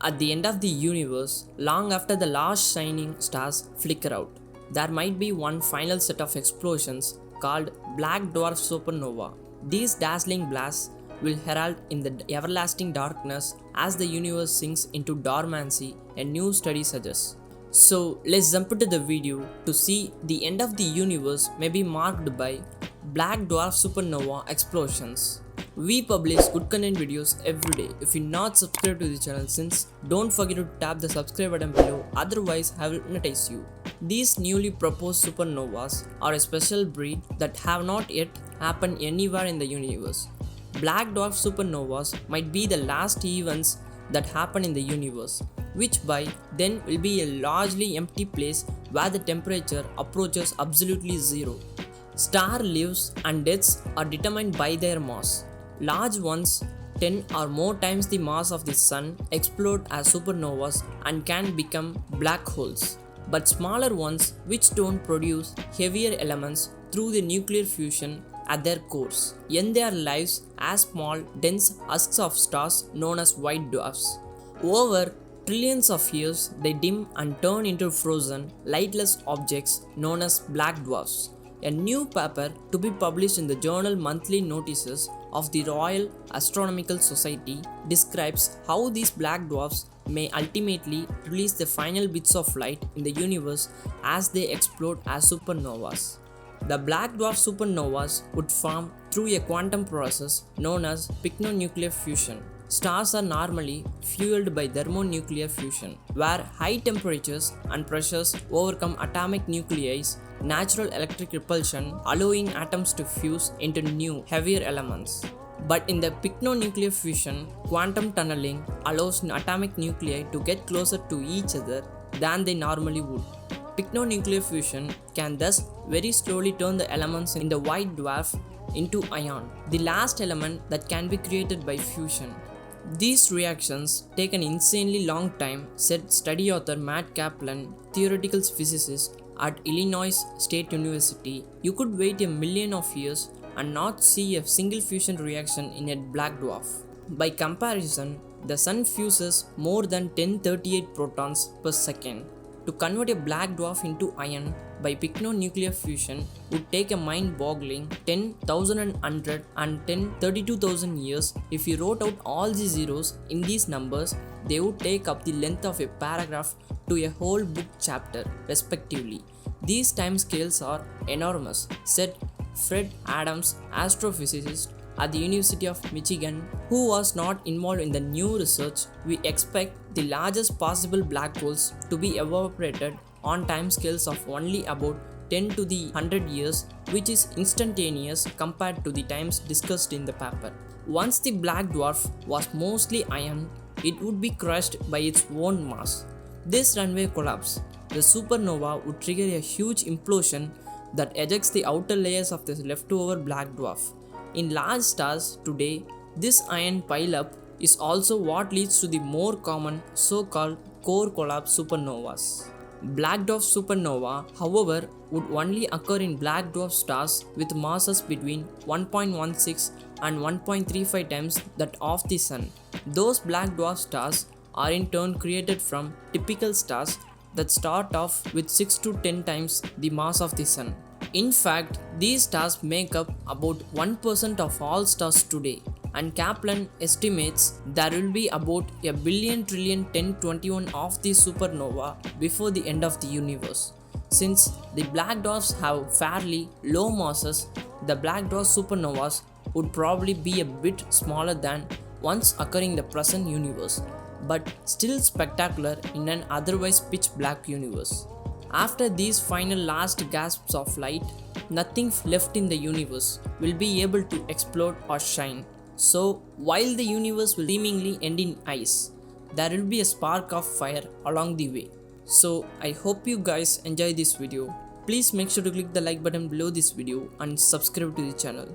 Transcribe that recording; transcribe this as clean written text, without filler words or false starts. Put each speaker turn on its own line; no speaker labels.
At the end of the universe, long after the last shining stars flicker out, there might be one final set of explosions called Black Dwarf Supernova. These dazzling blasts will herald in the everlasting darkness as the universe sinks into dormancy, a new study suggests. So let's jump into the video to see the end of the universe may be marked by Black Dwarf Supernova explosions. We publish good content videos every day. If you're not subscribed to the channel since, don't forget to tap the subscribe button below, otherwise I will hypnotize you. These newly proposed supernovas are a special breed that have not yet happened anywhere in the universe. Black dwarf supernovas might be the last events that happen in the universe, which by then will be a largely empty place where the temperature approaches absolutely zero. Star lives and deaths are determined by their mass. Large ones, 10 or more times the mass of the Sun, explode as supernovas and can become black holes. But smaller ones, which don't produce heavier elements through the nuclear fusion at their cores, end their lives as small, dense husks of stars known as white dwarfs. Over trillions of years, they dim and turn into frozen, lightless objects known as black dwarfs. A new paper to be published in the journal Monthly Notices of the Royal Astronomical Society describes how these black dwarfs may ultimately release the final bits of light in the universe as they explode as supernovas. The black dwarf supernovas would form through a quantum process known as pycnonuclear fusion. Stars are normally fueled by thermonuclear fusion, where high temperatures and pressures overcome atomic nuclei's natural electric repulsion, allowing atoms to fuse into new, heavier elements. But in the pycnonuclear fusion, quantum tunneling allows atomic nuclei to get closer to each other than they normally would. Pycnonuclear fusion can thus very slowly turn the elements in the white dwarf into ion, the last element that can be created by fusion. These reactions take an insanely long time, said study author Matt Kaplan, theoretical physicist at Illinois State University. You could wait a million of years and not see a single fusion reaction in a black dwarf. By comparison, the Sun fuses more than 1038 protons per second. To convert a black dwarf into iron by pycnonuclear fusion would take a mind-boggling 10,100 and 32,000 years. If you wrote out all the zeros in these numbers, they would take up the length of a paragraph to a whole book chapter, respectively. These timescales are enormous, said Fred Adams, astrophysicist at the University of Michigan, who was not involved in the new research. We expect the largest possible black holes to be evaporated on timescales of only about 10 to the 100 years, which is instantaneous compared to the times discussed in the paper. Once the black dwarf was mostly iron, it would be crushed by its own mass. This runaway collapse, the supernova, would trigger a huge implosion that ejects the outer layers of the leftover black dwarf. In large stars today, this iron pileup is also what leads to the more common so-called core collapse supernovas. Black dwarf supernova, however, would only occur in black dwarf stars with masses between 1.16 and 1.35 times that of the Sun. Those black dwarf stars are in turn created from typical stars that start off with 6 to 10 times the mass of the Sun. In fact, these stars make up about 1% of all stars today, and Kaplan estimates there will be about a billion trillion 1021 of these supernova before the end of the universe. Since the black dwarfs have fairly low masses, the black dwarf supernovas would probably be a bit smaller than ones occurring in the present universe, but still spectacular in an otherwise pitch black universe. After these final last gasps of light, nothing left in the universe will be able to explode or shine. So, while the universe will seemingly end in ice, there will be a spark of fire along the way. So, I hope you guys enjoy this video. Please make sure to click the like button below this video and subscribe to the channel.